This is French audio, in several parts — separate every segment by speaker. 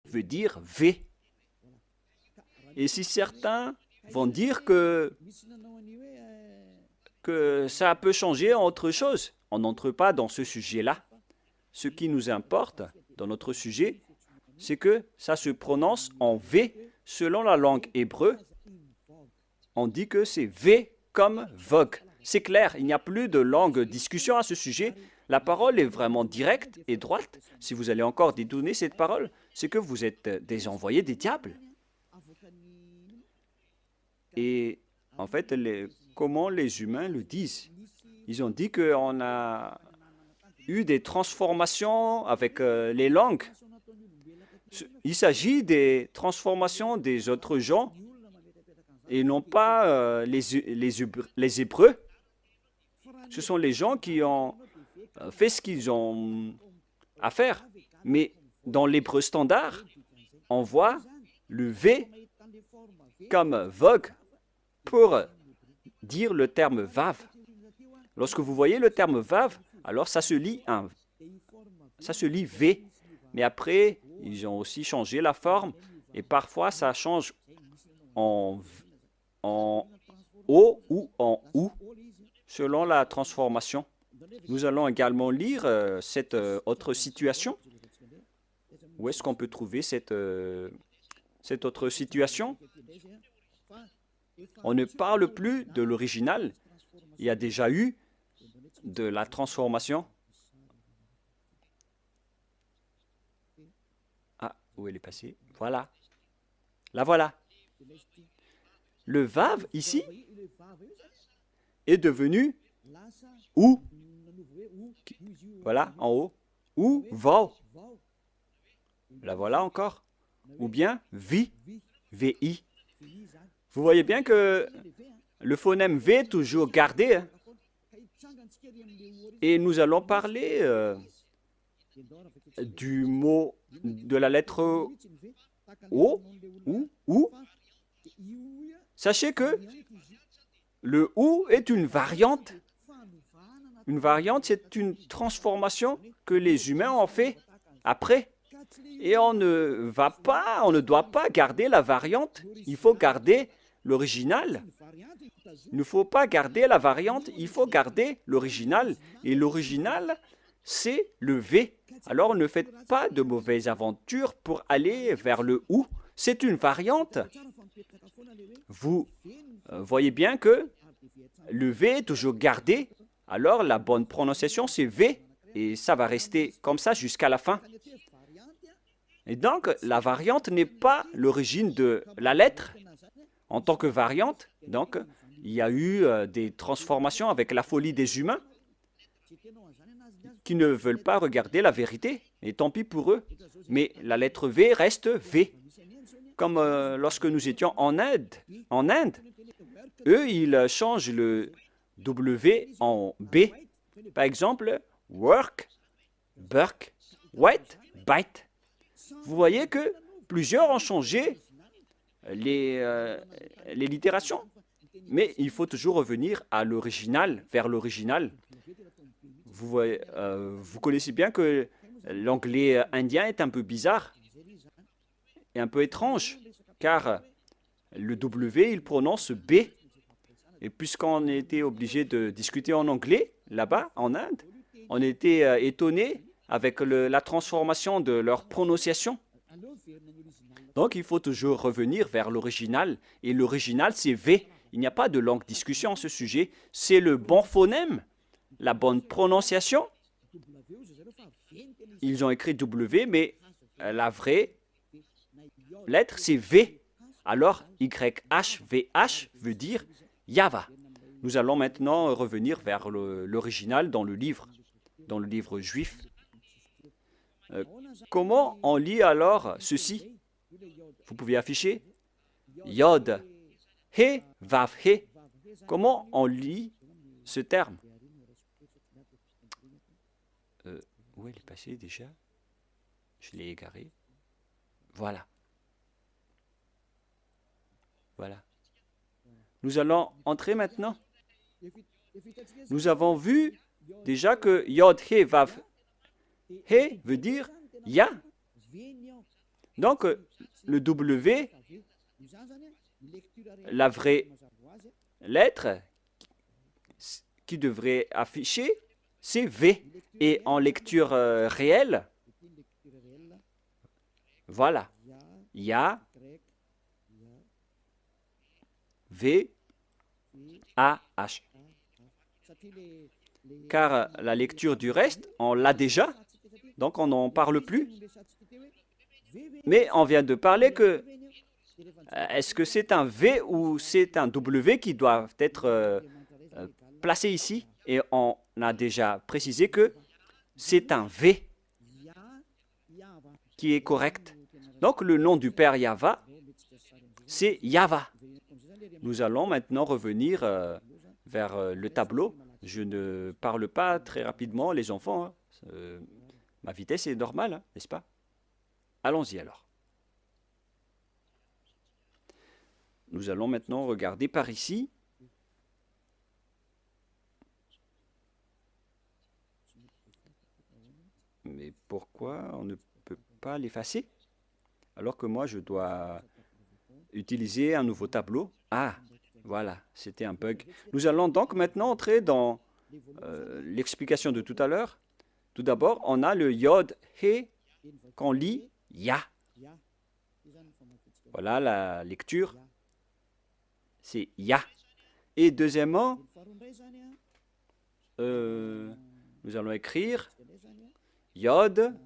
Speaker 1: veut dire V. Et si certains vont dire que ça peut changer en autre chose, on n'entre pas dans ce sujet-là. Ce qui nous importe dans notre sujet, c'est que ça se prononce en V selon la langue hébreu. On dit que c'est V comme vogue. C'est clair, il n'y a plus de longue discussion à ce sujet. La parole est vraiment directe et droite. Si vous allez encore détourner cette parole, c'est que vous êtes des envoyés des diables. Et en fait, comment les humains le disent? Ils ont dit qu'on a eu des transformations avec les langues. Il s'agit des transformations des autres gens et non pas les Hébreux. Ce sont les gens qui ont fait ce qu'ils ont à faire. Mais dans l'hébreu standard, on voit le V comme vogue pour dire le terme vav. Lorsque vous voyez le terme vav, alors ça se lit V. Mais après, ils ont aussi changé la forme et parfois ça change en O ou en OU selon la transformation. Nous allons également lire cette autre situation. Où est-ce qu'on peut trouver cette autre situation? On ne parle plus de l'original. Il y a déjà eu de la transformation. Ah, où elle est passée? Voilà. La voilà. Le vav, ici, est devenu ou. Voilà, en haut. Ou vau. La voilà encore. Ou bien vi, vi. Vous voyez bien que le phonème V est toujours gardé. Hein? Et nous allons parler du mot, de la lettre O, ou. Sachez que le OU est une variante. Une variante, c'est une transformation que les humains ont fait après. Et on ne doit pas garder la variante. Il faut garder l'original. Il ne faut pas garder la variante, il faut garder l'original. Et l'original, c'est le V. Alors ne faites pas de mauvaises aventures pour aller vers le OU. C'est une variante. Vous voyez bien que le V est toujours gardé. Alors la bonne prononciation, c'est V. Et ça va rester comme ça jusqu'à la fin. Et donc, la variante n'est pas l'origine de la lettre. En tant que variante, donc, il y a eu des transformations avec la folie des humains qui ne veulent pas regarder la vérité. Et tant pis pour eux. Mais la lettre V reste V. Comme lorsque nous étions en Inde, eux, ils changent le W en B. Par exemple, work, burk, wet, bite. Vous voyez que plusieurs ont changé les littérations. Mais il faut toujours revenir à l'original, vers l'original. Vous connaissez bien que l'anglais indien est un peu bizarre et un peu étrange, car le W, il prononce B. Et puisqu'on était obligé de discuter en anglais, là-bas, en Inde, on était étonné avec la transformation de leur prononciation. Donc, il faut toujours revenir vers l'original. Et l'original, c'est V. Il n'y a pas de longue discussion à ce sujet. C'est le bon phonème, la bonne prononciation. Ils ont écrit W, mais la vraie lettre, c'est V. Alors, YHVH veut dire Yava. Nous allons maintenant revenir vers l'original dans le livre juif. Comment on lit alors ceci? Vous pouvez afficher Yod, He, Vav, He. Comment on lit ce terme? Où elle est passée déjà? Je l'ai égarée. Voilà. Voilà. Nous allons entrer maintenant. Nous avons vu déjà que Yod, He, Vav, He veut dire Ya. Donc, le W, la vraie lettre qui devrait afficher, c'est V. Et en lecture réelle, voilà, Ya, V, A, H. Car la lecture du reste, on l'a déjà, donc on n'en parle plus. Mais on vient de parler que est-ce que c'est un V ou c'est un W qui doit être placé ici? Et on a déjà précisé que c'est un V qui est correct. Donc le nom du Père Yahva, c'est Yahva. Nous allons maintenant revenir vers le tableau. Je ne parle pas très rapidement, les enfants. Ma vitesse est normale, hein, n'est-ce pas? Allons-y alors. Nous allons maintenant regarder par ici. Mais pourquoi on ne peut pas l'effacer? Alors que moi, je dois utiliser un nouveau tableau. Ah, voilà, c'était un bug. Nous allons donc maintenant entrer dans l'explication de tout à l'heure. Tout d'abord, on a le Yod, He, qu'on lit Ya. Voilà la lecture. C'est Ya. Et deuxièmement, nous allons écrire Yod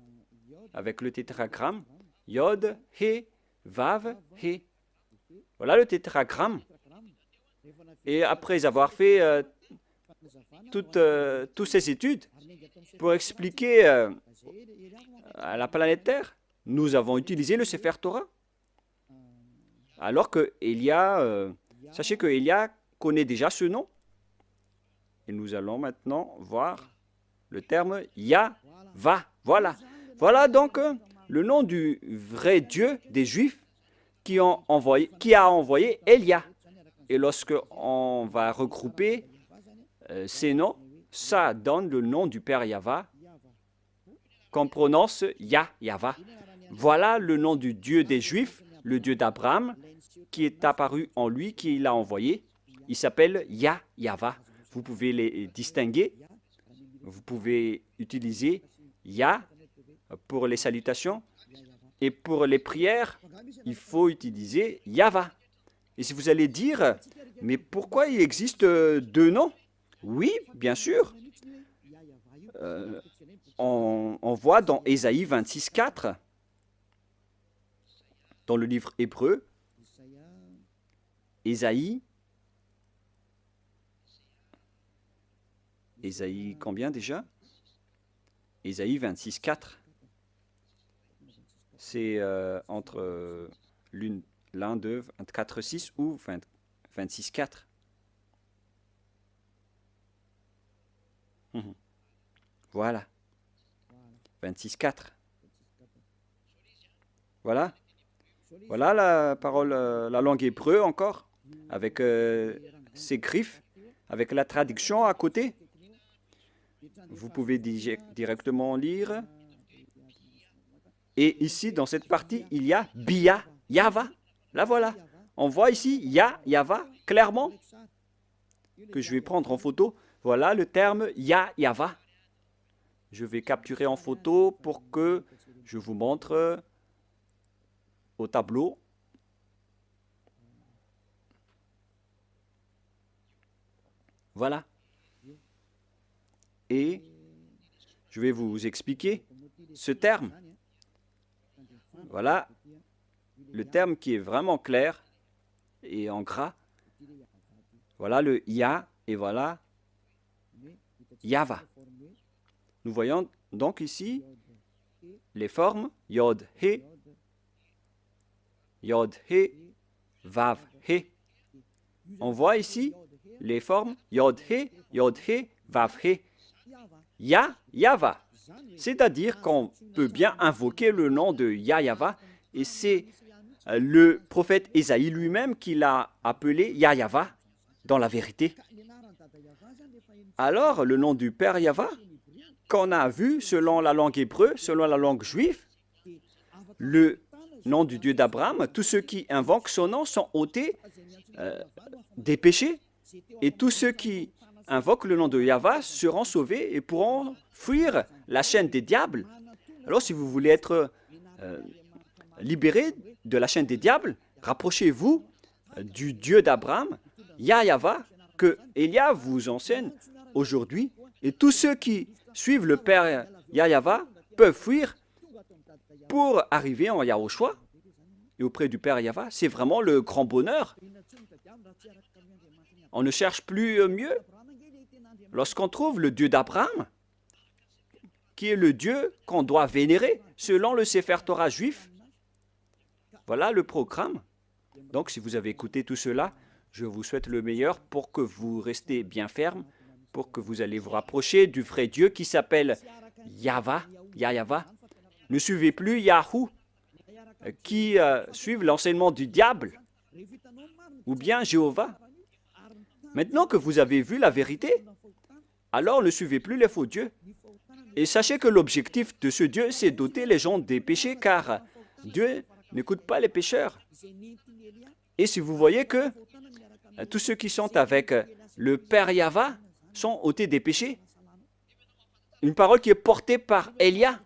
Speaker 1: avec le tétragramme. Yod, He, Vav, He. Voilà le tétragramme. Et après avoir fait toutes ces études pour expliquer à la planète Terre, nous avons utilisé le Sefer Torah. Alors que Elia, sachez que Elia connaît déjà ce nom. Et nous allons maintenant voir le terme Yahva. Voilà. Voilà donc le nom du vrai Dieu des Juifs qui a envoyé Elia. Et lorsque on va regrouper ces noms, ça donne le nom du Père Yahva qu'on prononce Yahva. Voilà le nom du Dieu des Juifs, le Dieu d'Abraham, qui est apparu en lui, qui l'a envoyé. Il s'appelle Yahva. Vous pouvez les distinguer. Vous pouvez utiliser Ya pour les salutations. Et pour les prières, il faut utiliser Yahva. Et si vous allez dire, mais pourquoi il existe deux noms? Oui, bien sûr. On voit dans Ésaïe 26, 4, dans le livre hébreu, Ésaïe combien déjà? Ésaïe 26, 4. C'est entre l'un, 2, 24, 6 ou 26, 4. Voilà. 26, 4. Voilà. Voilà la parole, la langue hébreu encore, avec ses griffes, avec la traduction à côté. Vous pouvez directement lire. Et ici, dans cette partie, il y a Bia, Yahva. Là, voilà. On voit ici Yahva, clairement, que je vais prendre en photo. Voilà le terme Yahva. Je vais capturer en photo pour que je vous montre au tableau. Voilà. Et je vais vous expliquer ce terme. Voilà le terme qui est vraiment clair et en gras. Voilà le Ya et voilà Yahva. Nous voyons donc ici les formes Yod, He, Vav, He. On voit ici les formes Yod, He, Vav, He. Yahva. C'est-à-dire qu'on peut bien invoquer le nom de Yahva et c'est le prophète Ésaïe lui-même qui l'a appelé Yahva dans la vérité. Alors, le nom du Père Yahva, qu'on a vu selon la langue hébreu, selon la langue juive, le nom du Dieu d'Abraham, tous ceux qui invoquent son nom sont ôtés des péchés, et tous ceux qui invoquent le nom de Yahva seront sauvés et pourront fuir la chaîne des diables. Alors, si vous voulez être libéré de la chaîne des diables, rapprochez-vous du Dieu d'Abraham, Yahva, que Élia vous enseigne aujourd'hui. Et tous ceux qui suivent le Père Yahva peuvent fuir pour arriver en Yahushua et auprès du Père Yahva. C'est vraiment le grand bonheur. On ne cherche plus mieux. Lorsqu'on trouve le Dieu d'Abraham, qui est le Dieu qu'on doit vénérer selon le Sefer Torah juif, voilà le programme. Donc, si vous avez écouté tout cela, je vous souhaite le meilleur pour que vous restez bien ferme, pour que vous allez vous rapprocher du vrai Dieu qui s'appelle Yahva. Ne suivez plus Yahou, qui suivent l'enseignement du diable, ou bien Jéhovah. Maintenant que vous avez vu la vérité, alors ne suivez plus les faux dieux. Et sachez que l'objectif de ce Dieu, c'est d'ôter les gens des péchés, car Dieu n'écoute pas les pécheurs. Et si vous voyez que tous ceux qui sont avec le Père Yahva sont ôtés des péchés, une parole qui est portée par Élia,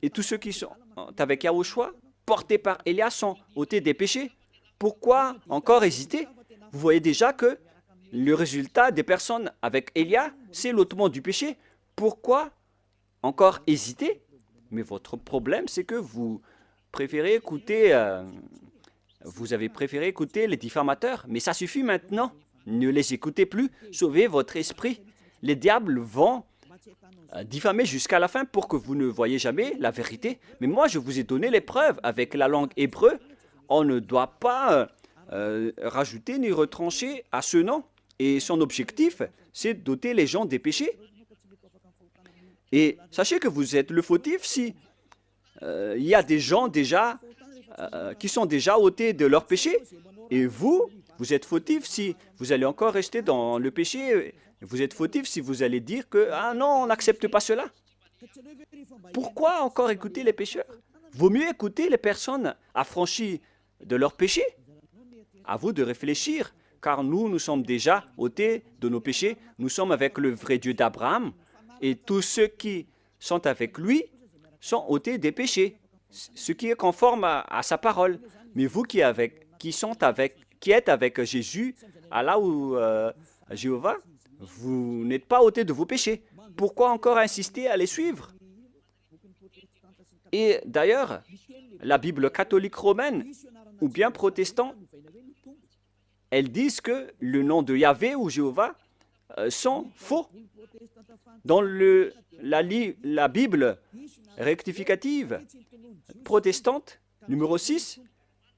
Speaker 1: et tous ceux qui sont avec Yahushua, portés par Élia, sont ôtés des péchés. Pourquoi encore hésiter? Vous voyez déjà que le résultat des personnes avec Élia, c'est l'ôtement du péché. Pourquoi encore hésiter? Mais votre problème, c'est que vous préférez écouter, vous avez préféré écouter les diffamateurs. Mais ça suffit maintenant. Ne les écoutez plus. Sauvez votre esprit. Les diables vont diffamer jusqu'à la fin pour que vous ne voyez jamais la vérité. Mais moi, je vous ai donné les preuves avec la langue hébreu. On ne doit pas rajouter ni retrancher à ce nom. Et son objectif, c'est d'ôter les gens des péchés. Et sachez que vous êtes le fautif si il y a des gens déjà qui sont déjà ôtés de leurs péchés. Et vous êtes fautif si vous allez encore rester dans le péché. Vous êtes fautif si vous allez dire que « Ah non, on n'accepte pas cela ». Pourquoi encore écouter les pécheurs? Vaut mieux écouter les personnes affranchies de leurs péchés. À vous de réfléchir, car nous sommes déjà ôtés de nos péchés. Nous sommes avec le vrai Dieu d'Abraham. Et tous ceux qui sont avec lui sont ôtés des péchés, ce qui est conforme à sa parole. Mais vous qui êtes avec Jésus, Allah ou Jéhovah, vous n'êtes pas ôtés de vos péchés. Pourquoi encore insister à les suivre? Et d'ailleurs, la Bible catholique romaine ou bien protestante, elles disent que le nom de Yahvé ou Jéhovah sont faux. Dans la Bible rectificative protestante, numéro 6,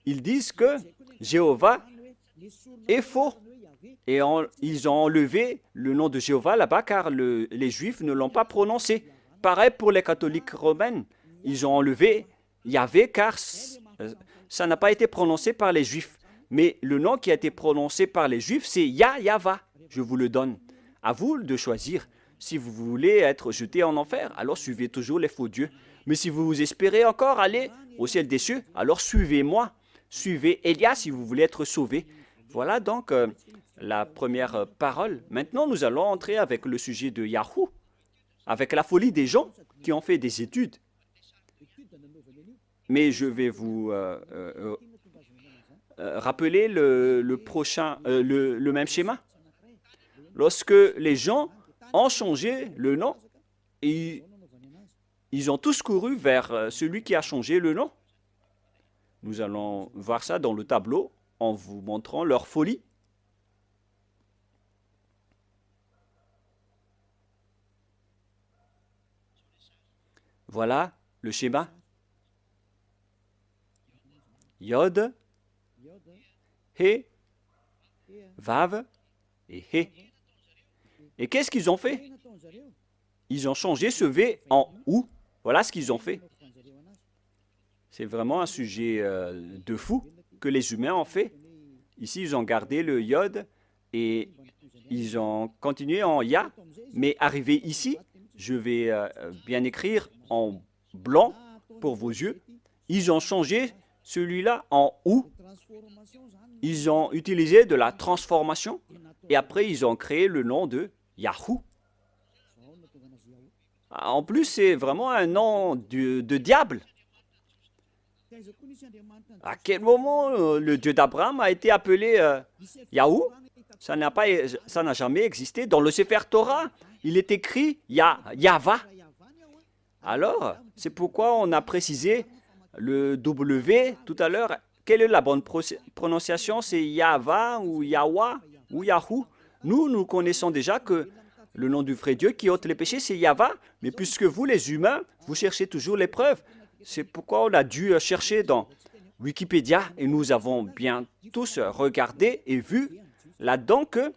Speaker 1: ils disent que Jéhovah est faux. Et ils ont enlevé le nom de Jéhovah là-bas car les Juifs ne l'ont pas prononcé. Pareil pour les catholiques romaines. Ils ont enlevé Yahvé car ça n'a pas été prononcé par les Juifs. Mais le nom qui a été prononcé par les Juifs, c'est Yahva. Je vous le donne. À vous de choisir. Si vous voulez être jeté en enfer, alors suivez toujours les faux dieux. Mais si vous espérez encore aller au ciel des cieux, alors suivez-moi. Suivez Élia si vous voulez être sauvé. Voilà donc la première parole. Maintenant, nous allons entrer avec le sujet de Yahou, avec la folie des gens qui ont fait des études. Mais je vais vous rappeler le même schéma. Lorsque les gens ont changé le nom, et ils ont tous couru vers celui qui a changé le nom. Nous allons voir ça dans le tableau en vous montrant leur folie. Voilà le schéma. Yod, He, Vav et He. Et qu'est-ce qu'ils ont fait? Ils ont changé ce V en OU. Voilà ce qu'ils ont fait. C'est vraiment un sujet de fou que les humains ont fait. Ici, ils ont gardé le Yod et ils ont continué en Ya. Mais arrivé ici, je vais bien écrire en blanc pour vos yeux. Ils ont changé celui-là en ou, ils ont utilisé de la transformation et après ils ont créé le nom de Yahoo. En plus, c'est vraiment un nom de diable. À quel moment le Dieu d'Abraham a été appelé Yahoo? Ça n'a jamais existé. Dans le Sefer Torah, il est écrit Yahva. Alors, c'est pourquoi on a précisé le W tout à l'heure. Quelle est la bonne prononciation? C'est Yahva ou Yahwa ou Yahoo? Nous connaissons déjà que le nom du vrai Dieu qui ôte les péchés, c'est Yahva. Mais puisque vous, les humains, vous cherchez toujours les preuves, c'est pourquoi on a dû chercher dans Wikipédia et nous avons bien tous regardé et vu là-dedans que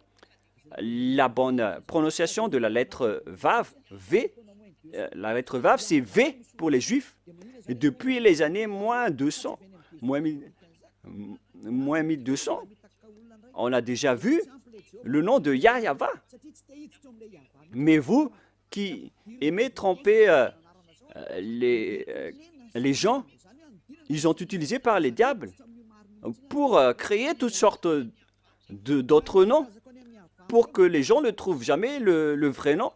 Speaker 1: la bonne prononciation de la lettre Vav, V, la lettre Vav, c'est V pour les Juifs. Et depuis les années moins 200, moins 1200, on a déjà vu le nom de Yahva. Mais vous qui aimez tromper les gens, ils ont utilisé par les diables pour créer toutes sortes d'autres noms pour que les gens ne trouvent jamais le vrai nom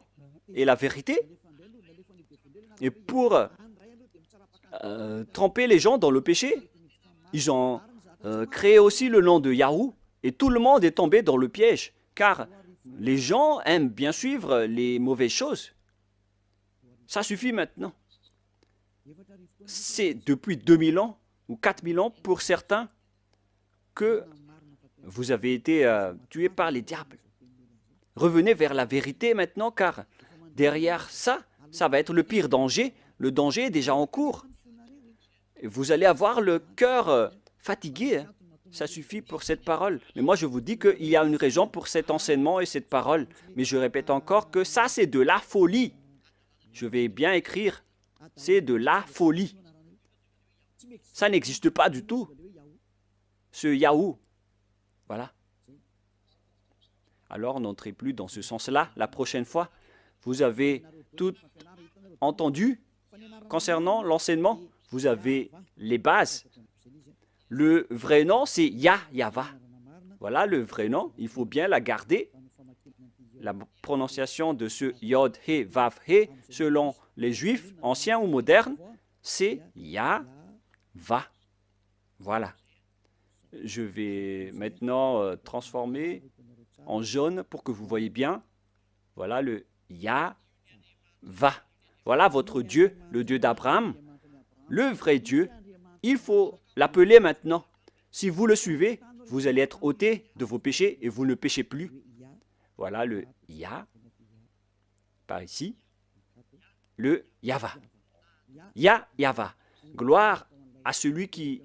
Speaker 1: et la vérité. Et pour tremper les gens dans le péché, ils ont créé aussi le nom de Yahoo et tout le monde est tombé dans le piège car les gens aiment bien suivre les mauvaises choses. Ça suffit maintenant. C'est depuis 2000 ans ou 4000 ans pour certains que vous avez été tués par les diables. Revenez vers la vérité maintenant car derrière ça, ça va être le pire danger. Le danger est déjà en cours. Vous allez avoir le cœur fatigué. Ça suffit pour cette parole. Mais moi, je vous dis qu'il y a une raison pour cet enseignement et cette parole. Mais je répète encore que ça, c'est de la folie. Je vais bien écrire. C'est de la folie. Ça n'existe pas du tout. Ce Yahoo. Voilà. Alors, n'entrez plus dans ce sens-là la prochaine fois. Vous avez tout entendu concernant l'enseignement. Vous avez les bases. Le vrai nom, c'est Yahva. Voilà le vrai nom. Il faut bien la garder. La prononciation de ce Yod, He, Vav, He, selon les Juifs, anciens ou modernes, c'est Yahva. Voilà. Je vais maintenant transformer en jaune pour que vous voyez bien. Voilà le Yahva. Voilà votre Dieu, le Dieu d'Abraham, le vrai Dieu. Il faut l'appeler maintenant. Si vous le suivez, vous allez être ôté de vos péchés et vous ne péchez plus. Voilà le Yah, par ici, le Yahva. Yahva. Gloire à celui qui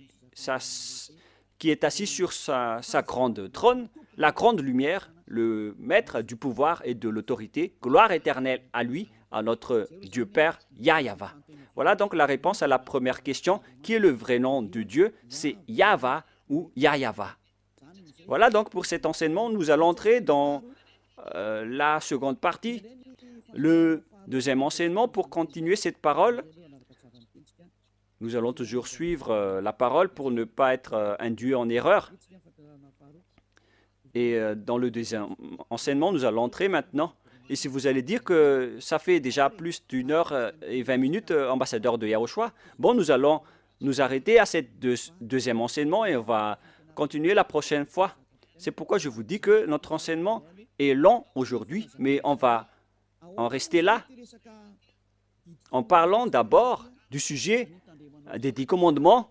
Speaker 1: est assis sur sa grande trône, la grande lumière, le maître du pouvoir et de l'autorité. Gloire éternelle à lui, à notre Dieu Père, Yahva. Voilà donc la réponse à la première question. Qui est le vrai nom de Dieu? C'est Yahva ou Yahva. Voilà donc pour cet enseignement, nous allons entrer dans la seconde partie, le deuxième enseignement. Pour continuer cette parole, nous allons toujours suivre la parole pour ne pas être induits en erreur. Et dans le deuxième enseignement, nous allons entrer maintenant. Et si vous allez dire que ça fait déjà plus d'1h20, ambassadeur de Yahushua, bon, nous allons nous arrêter à cette deuxième enseignement et on va continuer la prochaine fois. C'est pourquoi je vous dis que notre enseignement est long aujourd'hui, mais on va en rester là en parlant d'abord du sujet des 10 commandements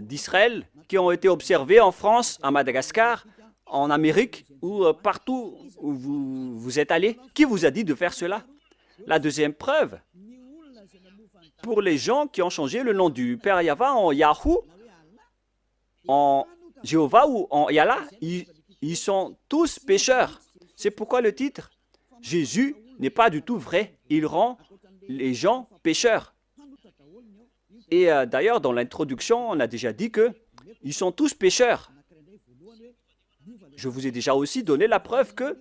Speaker 1: d'Israël qui ont été observés en France, à Madagascar, en Amérique ou partout où vous êtes allé. Qui vous a dit de faire cela? La deuxième preuve, pour les gens qui ont changé le nom du Père Yahva en Yahoo, en Jéhovah ou en Yallah, ils sont tous pécheurs. C'est pourquoi le titre, Jésus n'est pas du tout vrai. Il rend les gens pécheurs. Et d'ailleurs, dans l'introduction, on a déjà dit qu'ils sont tous pécheurs. Je vous ai déjà aussi donné la preuve que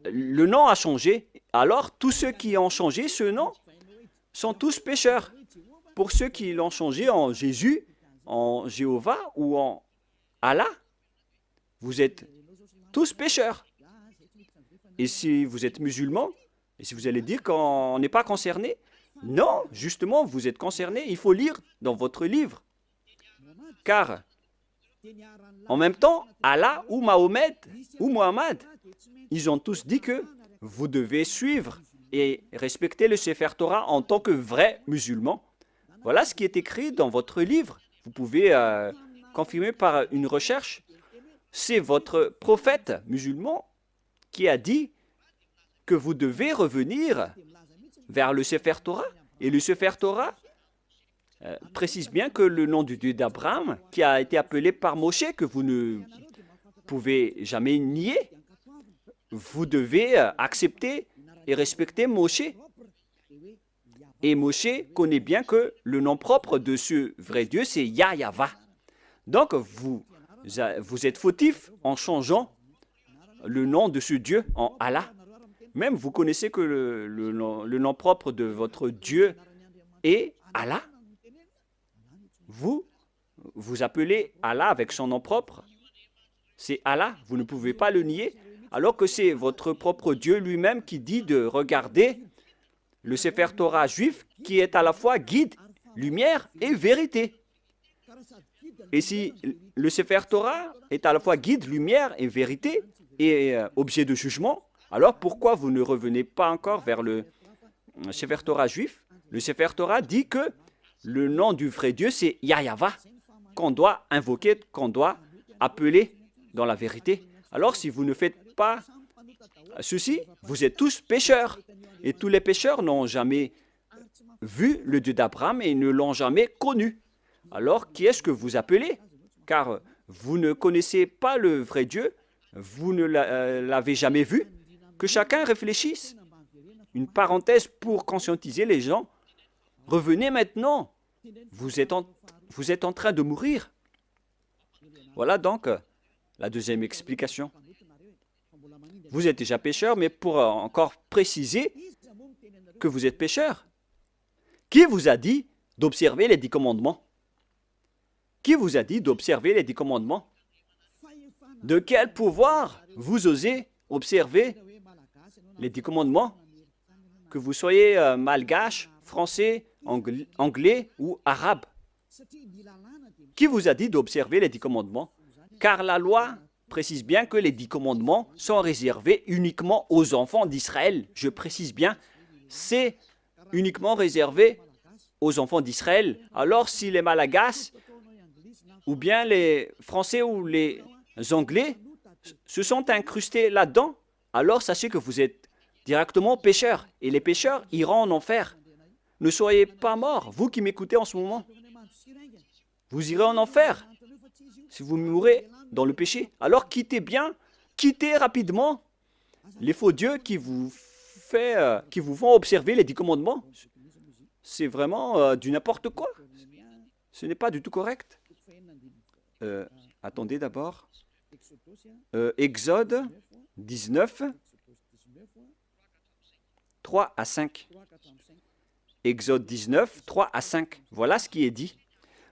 Speaker 1: le nom a changé. Alors, tous ceux qui ont changé ce nom sont tous pécheurs. Pour ceux qui l'ont changé en Jésus, en Jéhovah ou en Allah, vous êtes tous pécheurs. Et si vous êtes musulman, et si vous allez dire qu'on n'est pas concerné, non, justement, vous êtes concerné, il faut lire dans votre livre. Car, en même temps, Allah ou Mahomet ou Mohammed, ils ont tous dit que vous devez suivre et respecter le Sefer Torah en tant que vrai musulman. Voilà ce qui est écrit dans votre livre. Vous pouvez confirmer par une recherche. C'est votre prophète musulman qui a dit que vous devez revenir vers le Sefer Torah. Et le Sefer Torah précise bien que le nom du Dieu d'Abraham, qui a été appelé par Moshe, que vous ne pouvez jamais nier, vous devez accepter et respecter Moshe. Et Moshe connaît bien que le nom propre de ce vrai Dieu, c'est Yahweh. Donc, vous êtes fautif en changeant le nom de ce Dieu en Allah. Même vous connaissez que le nom propre de votre Dieu est Allah. Vous appelez Allah avec son nom propre. C'est Allah, vous ne pouvez pas le nier, alors que c'est votre propre Dieu lui-même qui dit de regarder le Sefer Torah juif qui est à la fois guide, lumière et vérité. Et si le Sefer Torah est à la fois guide, lumière et vérité et objet de jugement, alors pourquoi vous ne revenez pas encore vers le Sefer Torah juif? Le Sefer Torah dit que le nom du vrai Dieu, c'est Yahweh, qu'on doit invoquer, qu'on doit appeler dans la vérité. Alors si vous ne faites pas ceci, vous êtes tous pécheurs. Et tous les pécheurs n'ont jamais vu le Dieu d'Abraham et ne l'ont jamais connu. Alors qui est-ce que vous appelez? Car vous ne connaissez pas le vrai Dieu, vous ne l'avez jamais vu. Que chacun réfléchisse. Une parenthèse pour conscientiser les gens. Revenez maintenant. Vous êtes en train de mourir. Voilà donc la deuxième explication. Vous êtes déjà pécheur, mais pour encore préciser que vous êtes pécheur, qui vous a dit d'observer les 10 commandements? Qui vous a dit d'observer les 10 commandements? De quel pouvoir vous osez observer les 10 commandements? Que vous soyez malgache, français, anglais ou arabe. Qui vous a dit d'observer les 10 commandements? Car la loi précise bien que les 10 commandements sont réservés uniquement aux enfants d'Israël. Je précise bien, c'est uniquement réservé aux enfants d'Israël. Alors si les Malagasy, ou bien les Français ou les Anglais se sont incrustés là-dedans, alors sachez que vous êtes directement pécheurs. Et les pécheurs iront en enfer. Ne soyez pas morts, vous qui m'écoutez en ce moment. Vous irez en enfer si vous mourrez dans le péché. Alors quittez rapidement les faux dieux qui vous font observer les 10 commandements. C'est vraiment du n'importe quoi. Ce n'est pas du tout correct. Attendez d'abord. Exode 19, 3 à 5. Exode 19, 3 à 5. Voilà ce qui est dit.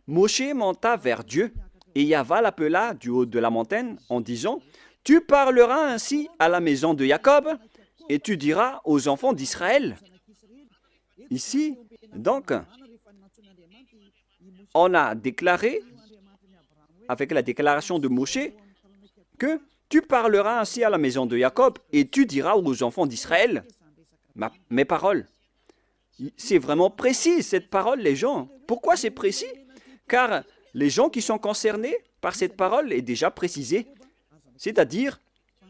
Speaker 1: Moshe monta vers Dieu, et Yahweh l'appela du haut de la montagne en disant, « Tu parleras ainsi à la maison de Jacob, et tu diras aux enfants d'Israël. » Ici, donc, on a déclaré, avec la déclaration de Moshe, que tu parleras ainsi à la maison de Jacob, et tu diras aux enfants d'Israël mes paroles. C'est vraiment précis, cette parole, les gens. Pourquoi c'est précis? Car les gens qui sont concernés par cette parole est déjà précisée, c'est-à-dire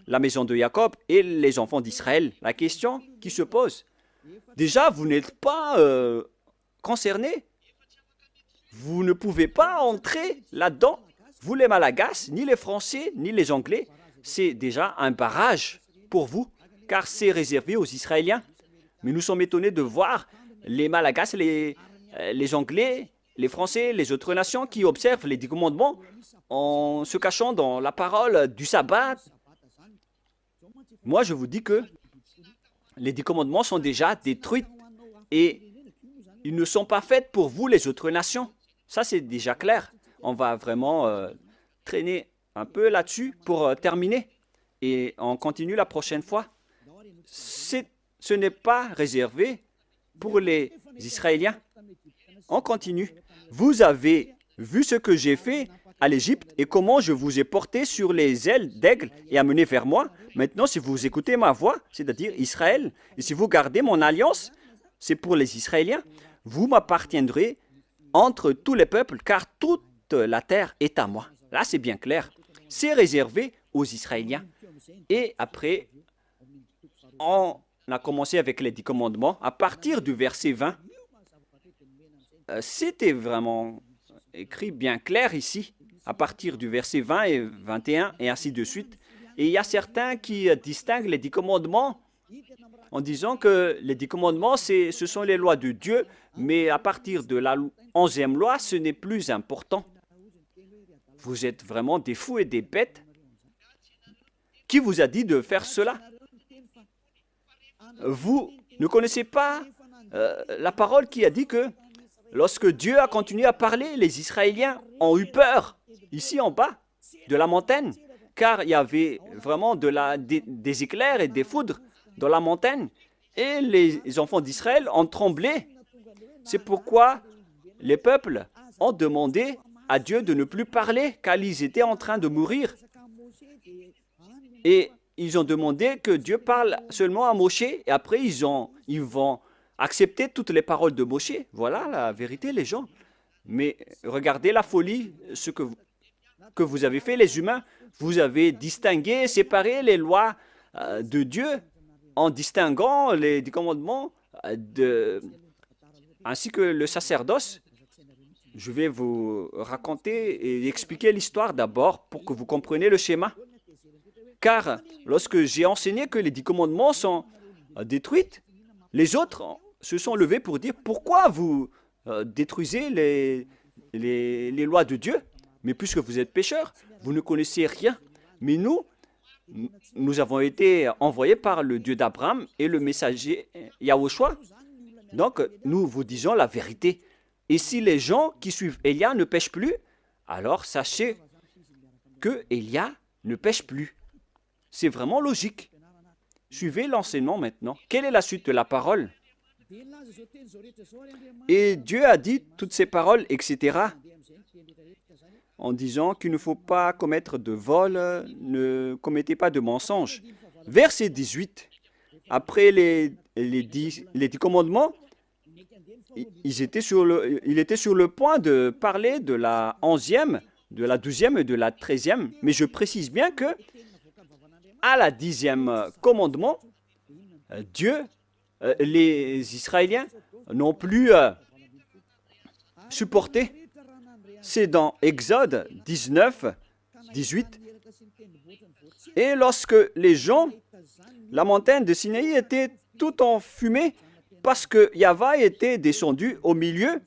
Speaker 1: la maison de Jacob et les enfants d'Israël. La question qui se pose, déjà, vous n'êtes pas concernés. Vous ne pouvez pas entrer là-dedans. Vous, les Malagasy, ni les Français, ni les Anglais, c'est déjà un barrage pour vous, car c'est réservé aux Israéliens. Mais nous sommes étonnés de voir les Malagasy, les Anglais, les Français, les autres nations qui observent les 10 commandements en se cachant dans la parole du sabbat. Moi, je vous dis que les 10 commandements sont déjà détruits et ils ne sont pas faits pour vous, les autres nations. Ça, c'est déjà clair. on va vraiment traîner un peu là-dessus pour terminer. Et on continue la prochaine fois. Ce n'est pas réservé pour les Israéliens. On continue. Vous avez vu ce que j'ai fait à l'Égypte et comment je vous ai porté sur les ailes d'aigle et amené vers moi. Maintenant, si vous écoutez ma voix, c'est-à-dire Israël, et si vous gardez mon alliance, c'est pour les Israéliens, vous m'appartiendrez entre tous les peuples, car toute la terre est à moi. Là, c'est bien clair. C'est réservé aux Israéliens. Et après, on a commencé avec les 10 commandements. À partir du verset 20, c'était vraiment écrit bien clair ici, à partir du verset 20 et 21, et ainsi de suite. Et il y a certains qui distinguent les 10 commandements en disant que les 10 commandements, ce sont les lois de Dieu, mais à partir de la 11e loi, ce n'est plus important. Vous êtes vraiment des fous et des bêtes. Qui vous a dit de faire cela? Vous ne connaissez pas la parole qui a dit que lorsque Dieu a continué à parler, les Israéliens ont eu peur, ici en bas, de la montagne, car il y avait vraiment des éclairs et des foudres dans la montagne, et les enfants d'Israël ont tremblé. C'est pourquoi les peuples ont demandé à Dieu de ne plus parler, car ils étaient en train de mourir. Et ils ont demandé que Dieu parle seulement à Moshe, et après ils vont accepter toutes les paroles de Moshe. Voilà la vérité, les gens. Mais regardez la folie, ce que vous avez fait, les humains. Vous avez distingué, séparé les lois de Dieu en distinguant les 10 commandements ainsi que le sacerdoce. Je vais vous raconter et expliquer l'histoire d'abord pour que vous compreniez le schéma. Car lorsque j'ai enseigné que les 10 commandements sont détruits, les autres se sont levés pour dire pourquoi vous détruisez les lois de Dieu. Mais puisque vous êtes pécheurs, vous ne connaissez rien. Mais nous avons été envoyés par le Dieu d'Abraham et le messager Yahushua. Donc, nous vous disons la vérité. Et si les gens qui suivent Élia ne pêchent plus, alors sachez que Élia ne pêche plus. C'est vraiment logique. Suivez l'enseignement maintenant. Quelle est la suite de la parole? Et Dieu a dit toutes ces paroles, etc., en disant qu'il ne faut pas commettre de vol, ne commettez pas de mensonge. Verset 18, après les 10 commandements, il était sur le point de parler de la 11e, de la 12e et de la 13e, mais je précise bien que à la 10e commandement, les Israéliens n'ont plus supporté. C'est dans Exode 19, 18. Et lorsque les gens, la montagne de Sinaï était tout en fumée parce que Yahva était descendu au milieu,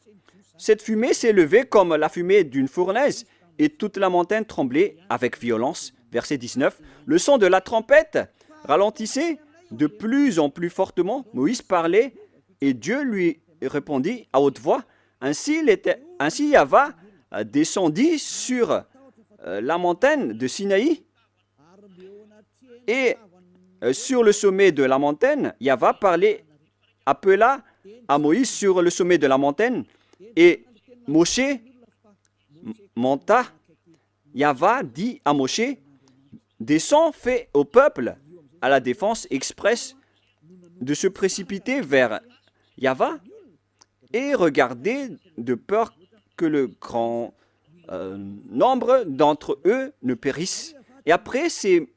Speaker 1: cette fumée s'est levée comme la fumée d'une fournaise et toute la montagne tremblait avec violence. Verset 19. Le son de la trompette ralentissait de plus en plus fortement. Moïse parlait et Dieu lui répondit à haute voix. Ainsi Yahva descendit sur la montagne de Sinaï et sur le sommet de la montagne, Yahva appela à Moïse sur le sommet de la montagne et Moshe monta. Yahva dit à Moshe, descends, fais au peuple à la défense expresse de se précipiter vers Yahva et regardez de peur que le grand nombre d'entre eux ne périssent. Et après ces